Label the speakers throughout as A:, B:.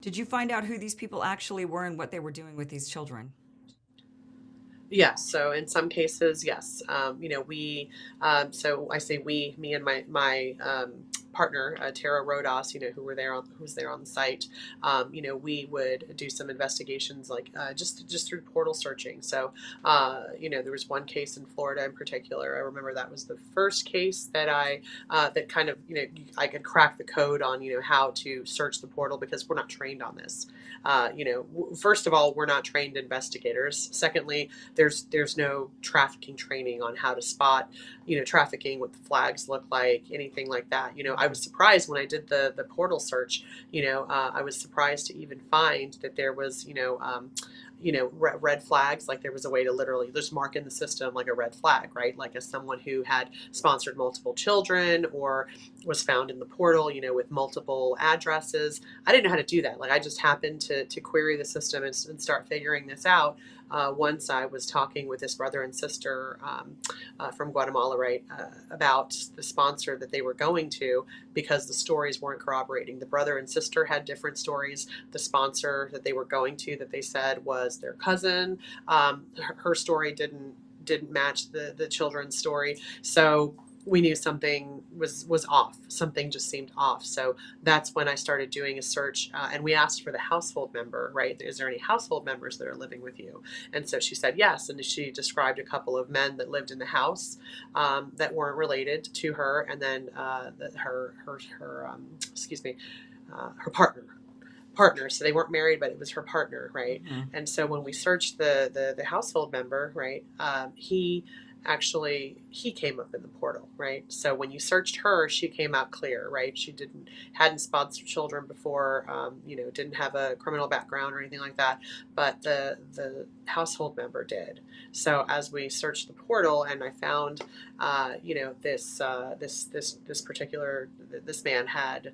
A: Did you find out who these people actually were and what they were doing with these children?
B: Yes. So in some cases, yes. So I say we, me and my partner, Tara Rodas, who was there on the site. We would do some investigations, like just through portal searching. So, there was one case in Florida in particular. I remember that was the first case that that kind of, I could crack the code on, how to search the portal because we're not trained on this. First of all, we're not trained investigators. Secondly, there's no trafficking training on how to spot, trafficking, what the flags look like, anything like that. I was surprised when I did the portal search. I was surprised to even find that there was, red flags. Like there was a way to literally just mark in the system like a red flag, right? Like as someone who had sponsored multiple children or was found in the portal, with multiple addresses. I didn't know how to do that. Like I just happened to query the system and start figuring this out. Once I was talking with this brother and sister from Guatemala, right, about the sponsor that they were going to because the stories weren't corroborating. The brother and sister had different stories. The sponsor that they were going to, that they said was their cousin, her story didn't match the children's story. So we knew something was off. Something just seemed off. So that's when I started doing a search, and we asked for the household member. Right? Is there any household members that are living with you? And so she said yes, and she described a couple of men that lived in the house that weren't related to her, and then her partner. So they weren't married, but it was her partner, right?
A: Hmm.
B: And so when we searched the household member, right, he came up in the portal, right? So when you searched her, she came out clear, right? She hadn't sponsored children before, didn't have a criminal background or anything like that, but the household member did. So as we searched the portal, and I found, this particular this man had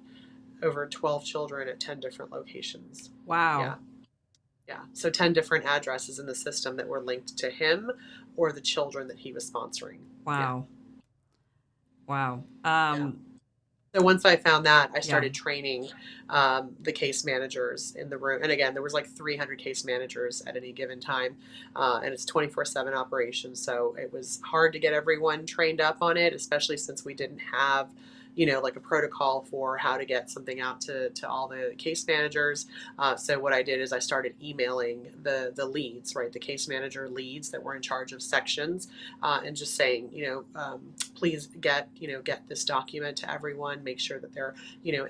B: over 12 children at 10 different locations. Yeah.
A: Wow.
B: Yeah. So 10 different addresses in the system that were linked to him or the children that he was sponsoring. Yeah.
A: Wow. Wow.
B: Yeah. So once I found that, I
A: Yeah.
B: started training the case managers in the room. And again, there was like 300 case managers at any given time, and it's 24/7 operations. So it was hard to get everyone trained up on it, especially since we didn't have, like a protocol for how to get something out to all the case managers. So what I did is I started emailing the leads, right, the case manager leads that were in charge of sections, and just saying, please get this document to everyone. Make sure that they're,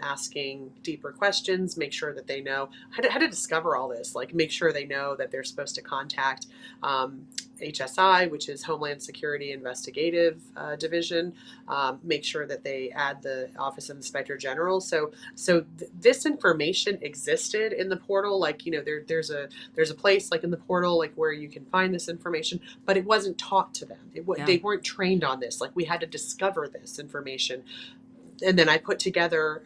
B: asking deeper questions. Make sure that they know how to discover all this. Like make sure they know that they're supposed to contact HSI, which is Homeland Security Investigative Division. Make sure that they add the Office of Inspector General. So this information existed in the portal. Like there's a place like in the portal like where you can find this information, but it wasn't taught to them.
A: Yeah.
B: They weren't trained on this. Like we had to discover this information, and then I put together,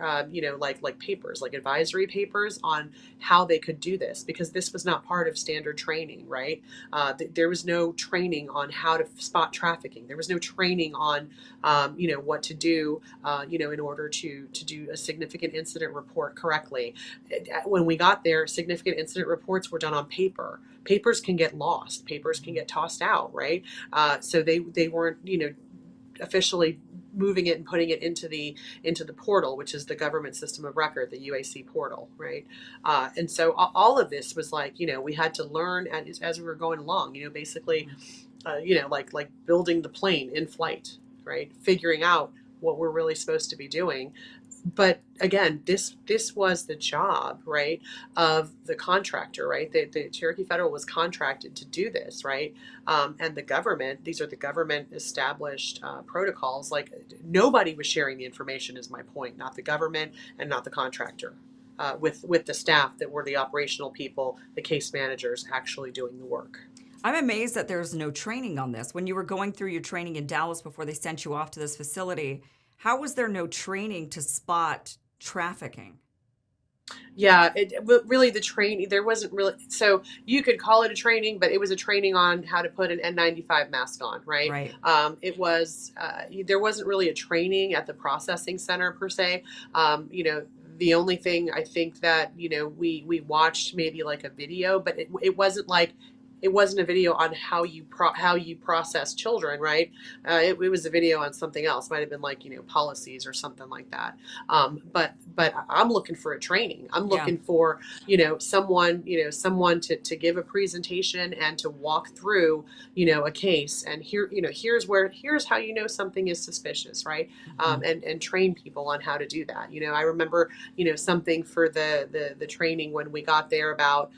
B: like papers, like advisory papers on how they could do this because this was not part of standard training, right? There was no training on how to spot trafficking. There was no training on, what to do, in order to do a significant incident report correctly. When we got there, significant incident reports were done on paper. Papers can get lost. Papers can get tossed out, right? So they weren't, officially moving it and putting it into the portal, which is the government system of record, the UAC portal, right? And so all of this was like, we had to learn as we were going along, basically, like building the plane in flight, right? Figuring out what we're really supposed to be doing. But again, this was the job, right, of the contractor, right? The Cherokee Federal was contracted to do this, right? And the government, these are the government established protocols. Like nobody was sharing the information, is my point. Not the government and not the contractor. With the staff that were the operational people, the case managers actually doing the work.
A: I'm amazed that there's no training on this. When you were going through your training in Dallas before they sent you off to this facility, how was there no training to spot trafficking?
B: Yeah, really the training, there wasn't really, so you could call it a training, but it was a training on how to put an N95 mask on, right?
A: Right.
B: There wasn't really a training at the processing center per se. The only thing I think that, we watched maybe like a video, but it wasn't like, it wasn't a video on how you process children, right? It was a video on something else. Might have been like, policies or something like that. But I'm looking for a training. I'm
A: Yeah.
B: looking for, someone to give a presentation and to walk through, a case, and here's how something is suspicious, right?
A: Mhm.
B: And train people on how to do that. I remember, something for the training when we got there about,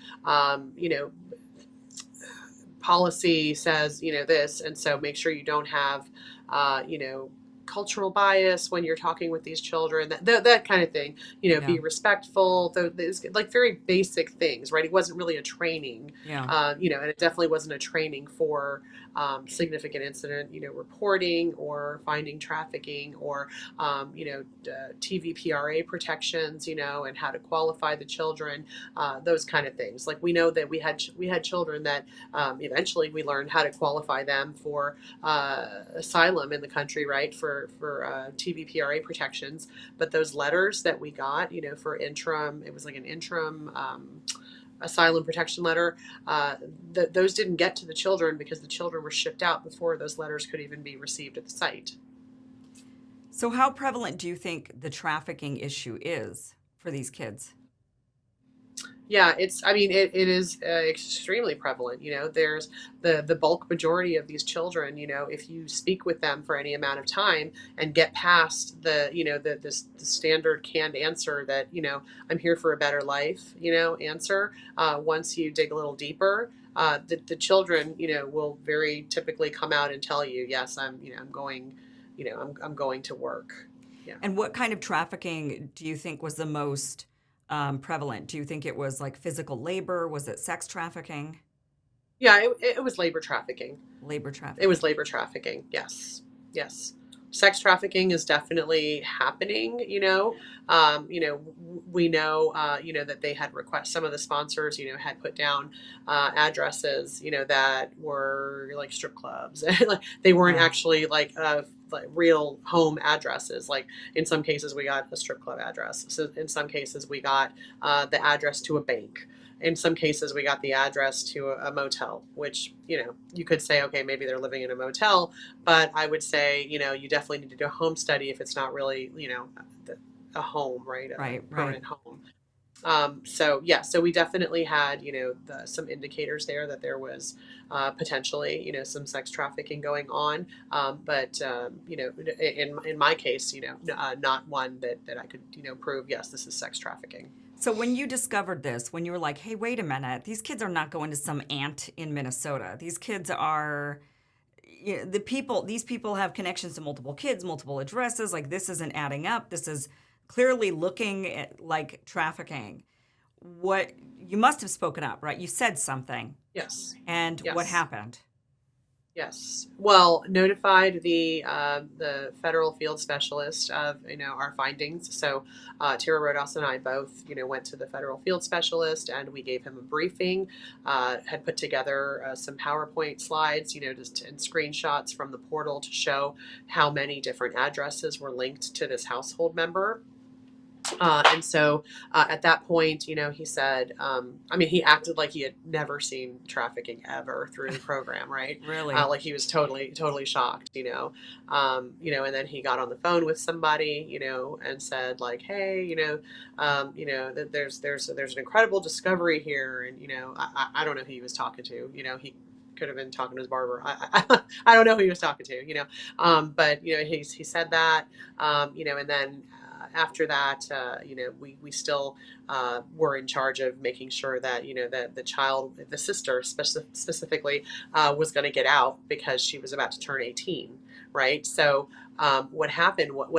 B: policy says, this, and so make sure you don't have, uh, you know, cultural bias when you're talking with these children, that kind of thing.
A: Yeah.
B: Be respectful. Those like very basic things, right? It wasn't really a training,
A: Yeah.
B: and it definitely wasn't a training for significant incident, reporting or finding trafficking, or TVPRA protections, and how to qualify the children, those kind of things. Like we know that we had children that eventually we learned how to qualify them for asylum in the country, right? For TVPRA protections. But those letters that we got, for interim, it was like an interim asylum protection letter. Those didn't get to the children because the children were shipped out before those letters could even be received at the site.
A: So, how prevalent do you think the trafficking issue is for these kids?
B: Yeah, it is extremely prevalent. There's the bulk majority of these children. If you speak with them for any amount of time and get past the standard canned answer that, I'm here for a better life, answer. Once you dig a little deeper, the children, will very typically come out and tell you, yes, I'm going, I'm going to work. Yeah.
A: And what kind of trafficking do you think was the most prevalent? Do you think it was like physical labor? Was it sex trafficking?
B: Yeah, it was labor trafficking.
A: Labor
B: It
A: trafficking.
B: was labor trafficking. Yes. Yes. Sex trafficking is definitely happening, we know, that they had some of the sponsors, had put down addresses, that were like strip clubs. Like they weren't
A: Yeah.
B: actually like real home addresses. Like in some cases we got a strip club address. So in some cases we got the address to a bank. In some cases we got the address to a motel, which, you could say, okay, maybe they're living in a motel, but I would say, you definitely need to do a home study if it's not really, a home, right? A
A: Right, right.
B: permanent home. So yeah, so we definitely had, some indicators there that there was potentially, some sex trafficking going on. But in my case, not one that I could, prove, yes, this is sex trafficking.
A: So when you discovered this, when you were like, hey, wait a minute, these kids are not going to some aunt in Minnesota. These kids are these people have connections to multiple kids, multiple addresses. Like this isn't adding up. This is clearly looking at like trafficking. What you must have spoken up, right? You said something.
B: Yes.
A: And what
B: Yes.
A: happened?
B: Yes. Well, notified the federal field specialist of our findings. So Tara Rodas and I both went to the federal field specialist and we gave him a briefing. Had put together some PowerPoint slides, just and screenshots from the portal to show how many different addresses were linked to this household member. And so at that point, he said, he acted like he had never seen trafficking ever through the program, right?
A: Really?
B: Like he was totally, totally shocked, and then he got on the phone with somebody, and said like, hey, that there's an incredible discovery here. And, I don't know who he was talking to, he could have been talking to his barber. I don't know who he was talking to, but, he said that, and then after that, we still were in charge of making sure that that the child, the sister specifically, was going to get out because she was about to turn 18, right? So what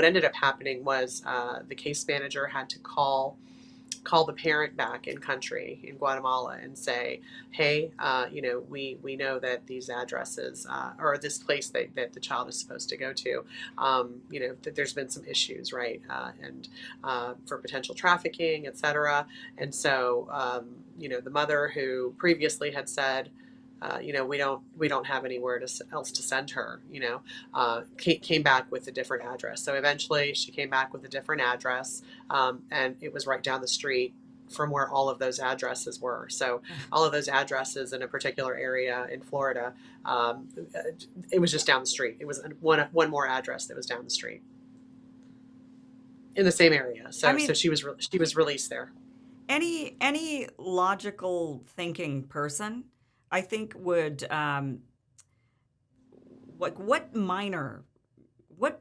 B: ended up happening was the case manager had to call the parent back in country in Guatemala and say, hey, we know that these addresses or this place that the child is supposed to go to, that there's been some issues, right? And for potential trafficking, et cetera. And so, the mother who previously had said, we don't have anywhere else to send her. Came back with a different address. So eventually, she came back with a different address, and it was right down the street from where all of those addresses were. So all of those addresses in a particular area in Florida, it was just down the street. It was one more address that was down the street in the same area.
A: I
B: So
A: mean,
B: she was released there.
A: any logical thinking person, I think, would like what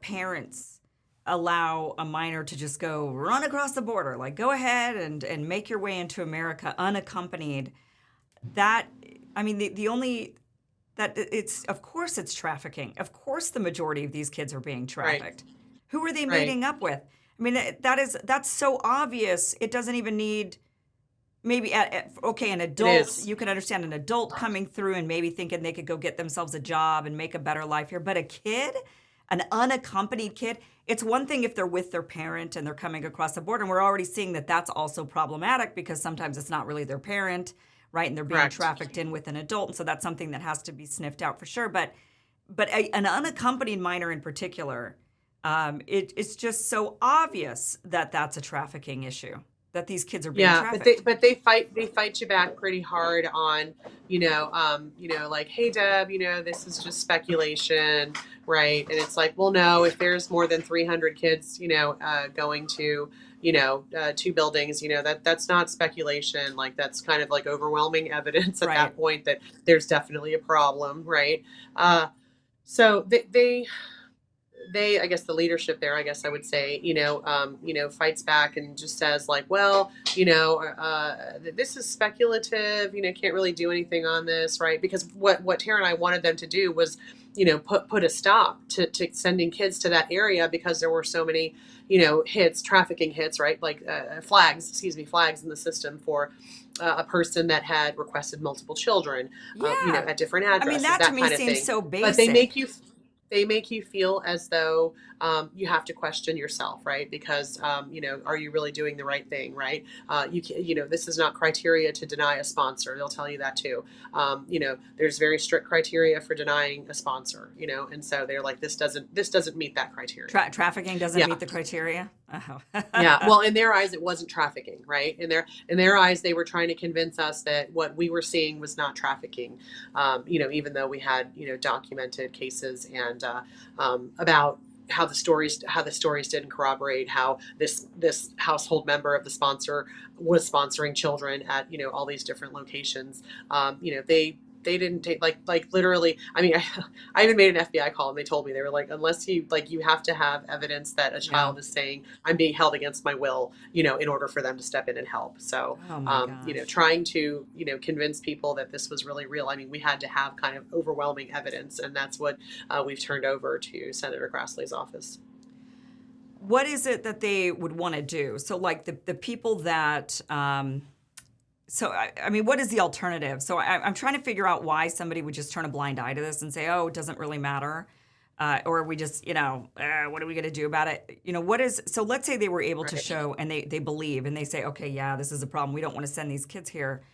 A: parents allow a minor to just go run across the border, like go ahead and make your way into America unaccompanied. That I mean, the only that it's of course it's trafficking. Of course, the majority of these kids are being
B: Right.
A: trafficked. Who are they
B: Right.
A: meeting up with? I mean, that's so obvious. It doesn't even need maybe okay, an
B: It
A: adult.
B: is.
A: You can understand an adult coming through and maybe thinking they could go get themselves a job and make a better life here. But a kid, an unaccompanied kid, it's one thing if they're with their parent and they're coming across the border. And we're already seeing that that's also problematic because sometimes it's not really their parent, right? And they're being
B: Correct.
A: trafficked in with an adult. And so that's something that has to be sniffed out for sure. But an unaccompanied minor in particular, it's just so obvious that that's a trafficking issue, that these kids are being
B: Yeah,
A: trafficked.
B: but they fight you back pretty hard on, like, hey Deb, this is just speculation, right? And it's like, well, no, if there's more than 300 kids, going to, two buildings, that's not speculation. Like that's kind of like overwhelming evidence at
A: Right.
B: that point that there's definitely a problem, right? Uh, so they I guess the leadership there, I guess I would say, fights back and just says like, well, this is speculative, can't really do anything on this, right? Because what Tara and I wanted them to do was, put a stop to sending kids to that area because there were so many, trafficking hits, right? Like flags in the system for a person that had requested multiple children,
A: Yeah.
B: at different
A: I mean,
B: addresses,
A: that to
B: that
A: me
B: kind of
A: seems
B: thing.
A: so
B: But
A: basic.
B: they make you feel as though you have to question yourself, right? Because are you really doing the right thing, right? This is not criteria to deny a sponsor. They'll tell you that too. There's very strict criteria for denying a sponsor, and so they're like, this doesn't meet that criteria.
A: Trafficking doesn't meet
B: Yeah.
A: the criteria. Oh.
B: Yeah, well, in their eyes, it wasn't trafficking, right? In their eyes, they were trying to convince us that what we were seeing was not trafficking. Even though we had documented cases and about how the stories didn't corroborate how this household member of the sponsor was sponsoring children at all these different locations. They didn't take like literally. I mean, I even made an FBI call and they told me, they were like, unless you have to have evidence that a
A: Yeah.
B: child is saying I'm being held against my will, in order for them to step in and help. So,
A: Oh my gosh.
B: trying to convince people that this was really real. I mean, we had to have kind of overwhelming evidence, and that's what we've turned over to Senator Grassley's office.
A: What is it that they would want to do? So, like the people that, I mean, what is the alternative? So, I'm trying to figure out why somebody would just turn a blind eye to this and say, oh, it doesn't really matter. Or we just, what are we going to do about it? So let's say they were able to
B: Right.
A: show and they believe and they say, okay, yeah, this is a problem. We don't want to send these kids here.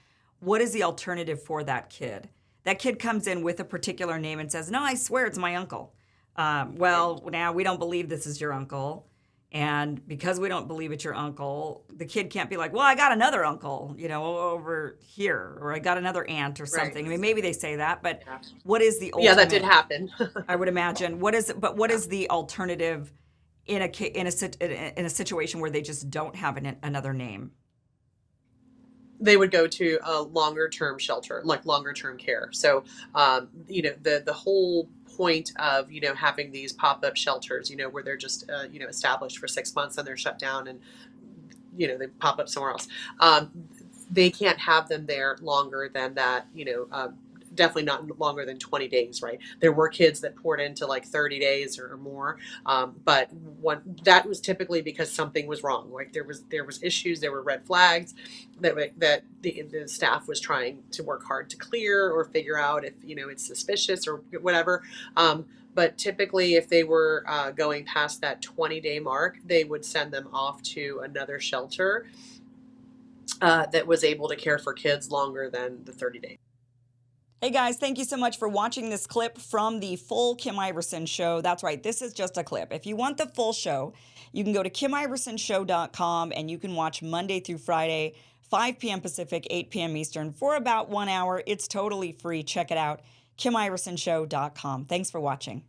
A: What is the alternative for that kid? That kid comes in with a particular name and says, no, I swear it's my uncle. Well, now we don't believe this is your uncle. And because we don't believe it's your uncle, the kid can't be like, well, I got another uncle, over here, or I got another aunt or
B: Right.
A: something. I mean, maybe they say that, but
B: Yeah.
A: what is the
B: Yeah, that did
A: ultimate?
B: happen.
A: I would imagine. What
B: Yeah.
A: is the alternative in a situation where they just don't have another name?
B: They would go to a longer term shelter, like longer term care. So, the whole point of having these pop up shelters, where they're just established for 6 months and they're shut down, and they pop up somewhere else. They can't have them there longer than that. Definitely not longer than 20 days, right? There were kids that poured into like 30 days or more, but that was typically because something was wrong. Like there was issues, there were red flags that the staff was trying to work hard to clear or figure out if it's suspicious or whatever. But typically, if they were going past that 20-day mark, they would send them off to another shelter that was able to care for kids longer than the 30 days.
A: Hey guys, thank you so much for watching this clip from the full Kim Iverson show. That's right, this is just a clip. If you want the full show, you can go to KimIversonShow.com and you can watch Monday through Friday, 5 p.m. Pacific, 8 p.m. Eastern for about 1 hour. It's totally free. Check it out, KimIversonShow.com. Thanks for watching.